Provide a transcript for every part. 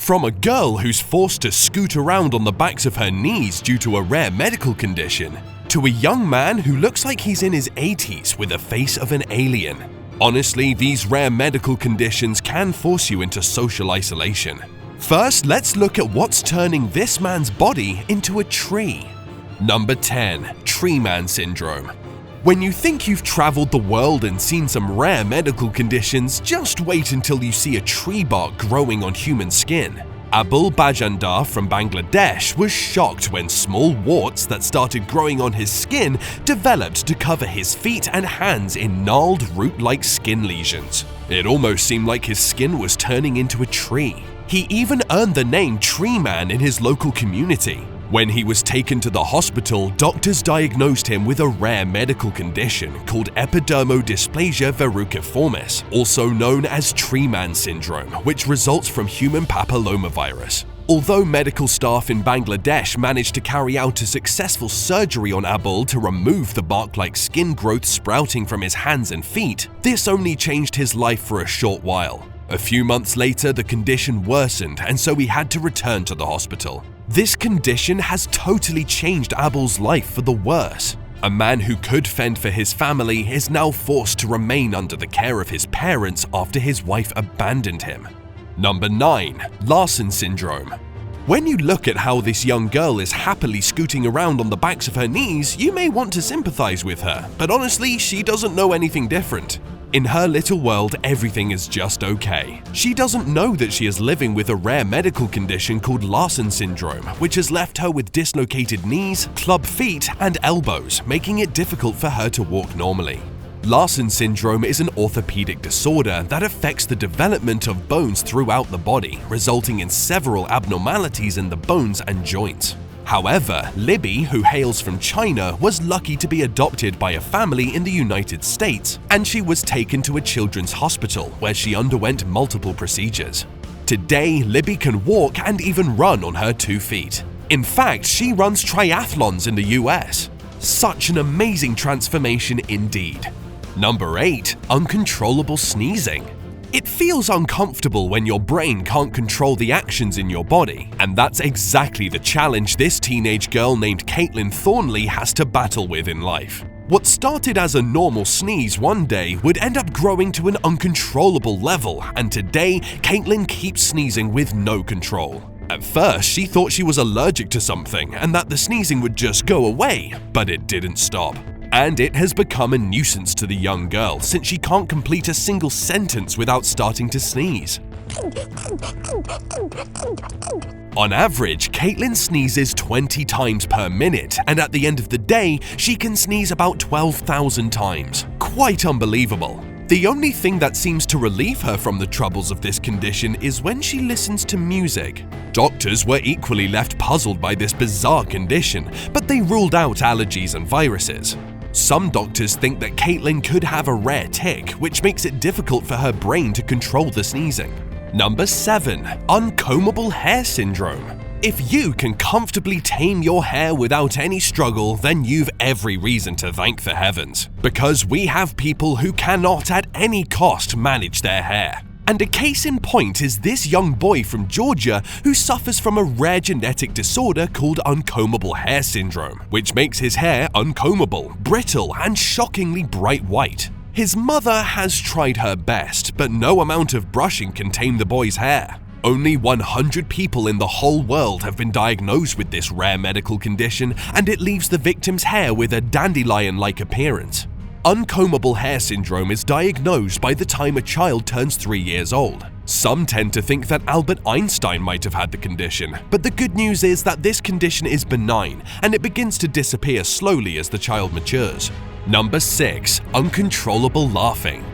From a girl who's forced to scoot around on the backs of her knees due to a rare medical condition, to a young man who looks like he's in his 80s with the face of an alien. Honestly, these rare medical conditions can force you into social isolation. First, let's look at what's turning this man's body into a tree. Number 10. Tree Man Syndrome. When you think you've traveled the world and seen some rare medical conditions, just wait until you see a tree bark growing on human skin. Abul Bajandar from Bangladesh was shocked when small warts that started growing on his skin developed to cover his feet and hands in gnarled root-like skin lesions. It almost seemed like his skin was turning into a tree. He even earned the name Tree Man in his local community. When he was taken to the hospital, doctors diagnosed him with a rare medical condition called epidermodysplasia verruciformis, also known as Tree Man Syndrome, which results from human papillomavirus. Although medical staff in Bangladesh managed to carry out a successful surgery on Abul to remove the bark-like skin growth sprouting from his hands and feet, this only changed his life for a short while. A few months later, the condition worsened, and so he had to return to the hospital. This condition has totally changed Abul's life for the worse. A man who could fend for his family is now forced to remain under the care of his parents after his wife abandoned him. Number 9. Larsen Syndrome. When you look at how this young girl is happily scooting around on the backs of her knees, you may want to sympathize with her, but honestly, she doesn't know anything different. In her little world, everything is just okay. She doesn't know that she is living with a rare medical condition called Larsen Syndrome, which has left her with dislocated knees, club feet, and elbows, making it difficult for her to walk normally. Larsen Syndrome is an orthopedic disorder that affects the development of bones throughout the body, resulting in several abnormalities in the bones and joints. However, Libby, who hails from China, was lucky to be adopted by a family in the United States, and she was taken to a children's hospital where she underwent multiple procedures. Today, Libby can walk and even run on her 2 feet. In fact, she runs triathlons in the US. Such an amazing transformation indeed. Number 8. Uncontrollable sneezing. It feels uncomfortable when your brain can't control the actions in your body, and that's exactly the challenge this teenage girl named Caitlin Thornley has to battle with in life. What started as a normal sneeze one day would end up growing to an uncontrollable level, and today, Caitlin keeps sneezing with no control. At first, she thought she was allergic to something and that the sneezing would just go away, but it didn't stop. And it has become a nuisance to the young girl since she can't complete a single sentence without starting to sneeze. On average, Caitlin sneezes 20 times per minute, and at the end of the day, she can sneeze about 12,000 times. Quite unbelievable. The only thing that seems to relieve her from the troubles of this condition is when she listens to music. Doctors were equally left puzzled by this bizarre condition, but they ruled out allergies and viruses. Some doctors think that Caitlin could have a rare tic, which makes it difficult for her brain to control the sneezing. Number 7. Uncombable Hair Syndrome. If you can comfortably tame your hair without any struggle, then you've every reason to thank the heavens, because we have people who cannot at any cost manage their hair. And a case in point is this young boy from Georgia who suffers from a rare genetic disorder called uncombable hair syndrome, which makes his hair uncombable, brittle, and shockingly bright white. His mother has tried her best, but no amount of brushing can tame the boy's hair. Only 100 people in the whole world have been diagnosed with this rare medical condition, and it leaves the victim's hair with a dandelion-like appearance. Uncombable hair syndrome is diagnosed by the time a child turns 3 years old. Some tend to think that Albert Einstein might have had the condition, but the good news is that this condition is benign and it begins to disappear slowly as the child matures. Number 6. Uncontrollable laughing.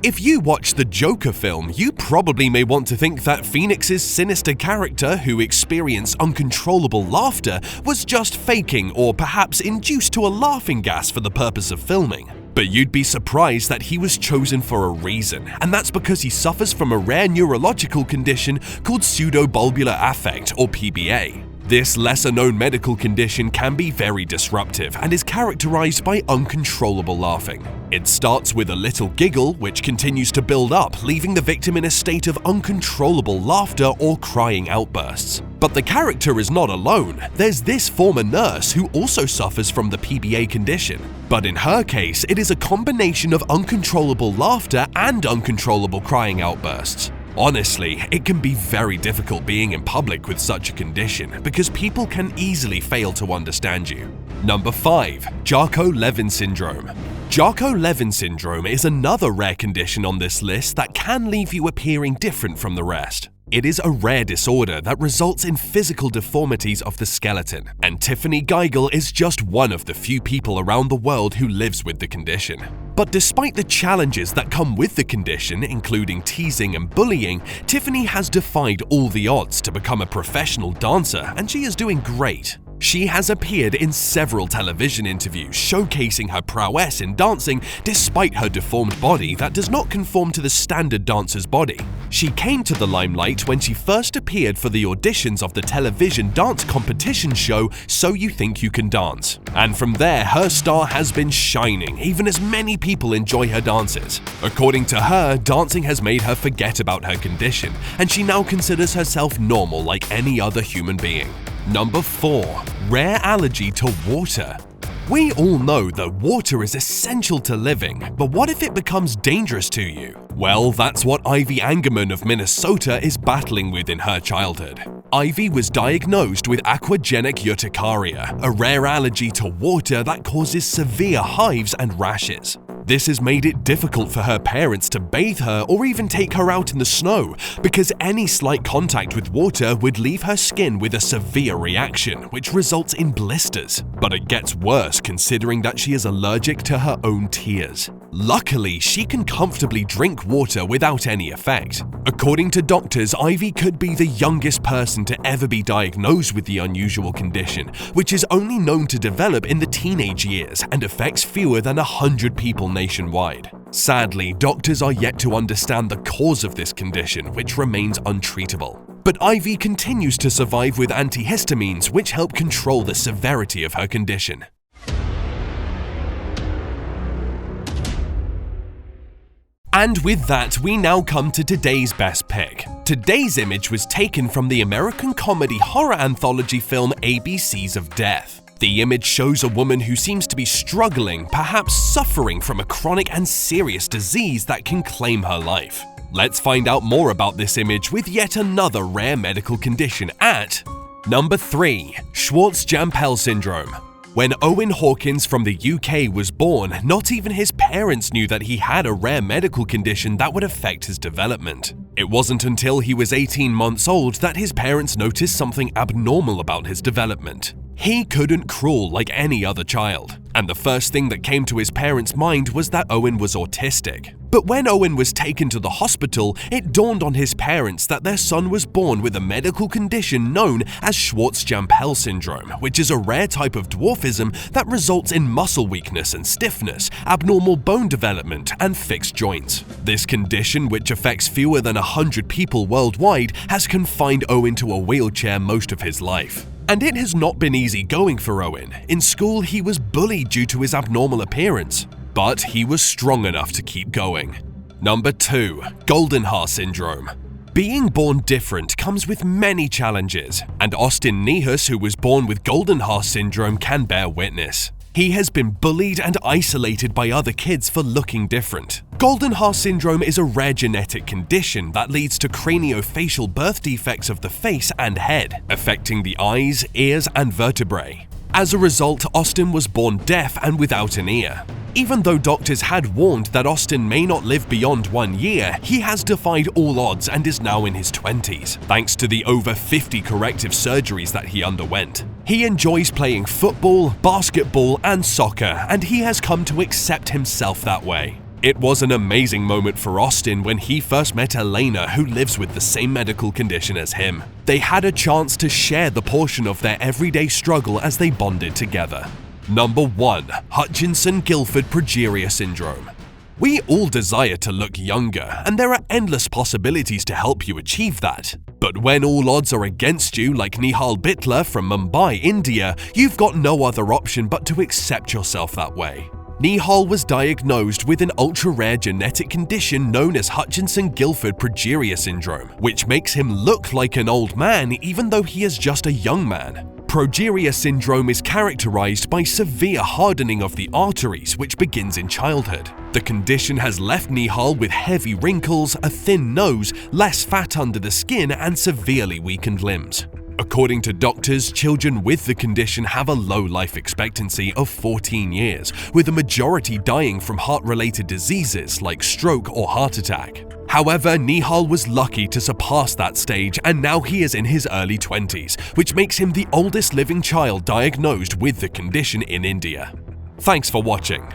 If you watch the Joker film, you probably may want to think that Phoenix's sinister character who experienced uncontrollable laughter was just faking or perhaps induced to a laughing gas for the purpose of filming. But you'd be surprised that he was chosen for a reason, and that's because he suffers from a rare neurological condition called pseudobulbar affect or PBA. This lesser-known medical condition can be very disruptive and is characterized by uncontrollable laughing. It starts with a little giggle, which continues to build up, leaving the victim in a state of uncontrollable laughter or crying outbursts. But the character is not alone. There's this former nurse who also suffers from the PBA condition. But in her case, it is a combination of uncontrollable laughter and uncontrollable crying outbursts. Honestly, it can be very difficult being in public with such a condition because people can easily fail to understand you. Number 5. Charcot-Levin syndrome. Charcot-Levin syndrome is another rare condition on this list that can leave you appearing different from the rest. It is a rare disorder that results in physical deformities of the skeleton, and Tiffany Geigel is just one of the few people around the world who lives with the condition. But despite the challenges that come with the condition, including teasing and bullying, Tiffany has defied all the odds to become a professional dancer, and she is doing great. She has appeared in several television interviews showcasing her prowess in dancing despite her deformed body that does not conform to the standard dancer's body. She came to the limelight when she first appeared for the auditions of the television dance competition show So You Think You Can Dance. And from there, her star has been shining, even as many people enjoy her dances. According to her, dancing has made her forget about her condition, and she now considers herself normal like any other human being. Number 4. Rare allergy to water. We all know that water is essential to living, but what if it becomes dangerous to you? Well, that's what Ivy Angerman of Minnesota is battling with in her childhood. Ivy was diagnosed with aquagenic urticaria, a rare allergy to water that causes severe hives and rashes. This has made it difficult for her parents to bathe her or even take her out in the snow, because any slight contact with water would leave her skin with a severe reaction, which results in blisters. But it gets worse considering that she is allergic to her own tears. Luckily, she can comfortably drink water without any effect. According to doctors, Ivy could be the youngest person to ever be diagnosed with the unusual condition, which is only known to develop in the teenage years and affects fewer than 100 people nationwide. Sadly, doctors are yet to understand the cause of this condition, which remains untreatable. But Ivy continues to survive with antihistamines, which help control the severity of her condition. And with that, we now come to today's best pick. Today's image was taken from the American comedy horror anthology film ABCs of Death. The image shows a woman who seems to be struggling, perhaps suffering from a chronic and serious disease that can claim her life. Let's find out more about this image with yet another rare medical condition at Number 3. Schwartz-Jampel syndrome. When Owen Hawkins from the UK was born, not even his parents knew that he had a rare medical condition that would affect his development. It wasn't until he was 18 months old that his parents noticed something abnormal about his development. He couldn't crawl like any other child, and the first thing that came to his parents' mind was that Owen was autistic. But when Owen was taken to the hospital, it dawned on his parents that their son was born with a medical condition known as Schwartz-Jampel syndrome, which is a rare type of dwarfism that results in muscle weakness and stiffness, abnormal bone development, and fixed joints. This condition, which affects fewer than 100 people worldwide, has confined Owen to a wheelchair most of his life. And it has not been easy going for Owen. In school, he was bullied due to his abnormal appearance, but he was strong enough to keep going. Number 2. Goldenhar syndrome. Being born different comes with many challenges, and Austin Nihus, who was born with Goldenhar syndrome, can bear witness. He has been bullied and isolated by other kids for looking different. Goldenhar syndrome is a rare genetic condition that leads to craniofacial birth defects of the face and head, affecting the eyes, ears, and vertebrae. As a result, Austin was born deaf and without an ear. Even though doctors had warned that Austin may not live beyond 1 year, he has defied all odds and is now in his 20s, thanks to the over 50 corrective surgeries that he underwent. He enjoys playing football, basketball, and soccer, and he has come to accept himself that way. It was an amazing moment for Austin when he first met Elena, who lives with the same medical condition as him. They had a chance to share the portion of their everyday struggle as they bonded together. Number 1. Hutchinson-Gilford progeria syndrome. We all desire to look younger, and there are endless possibilities to help you achieve that. But But when all odds are against you, like Nihal Bitler from Mumbai, India, you've got no other option but to accept yourself that way. Nihal was diagnosed with an ultra-rare genetic condition known as Hutchinson-Gilford progeria syndrome, which makes him look like an old man even though he is just a young man. Progeria syndrome is characterized by severe hardening of the arteries, which begins in childhood. The condition has left Nihal with heavy wrinkles, a thin nose, less fat under the skin, and severely weakened limbs. According to doctors, children with the condition have a low life expectancy of 14 years, with a majority dying from heart-related diseases like stroke or heart attack. However, Nihal was lucky to surpass that stage, and now he is in his early 20s, which makes him the oldest living child diagnosed with the condition in India. Thanks for watching.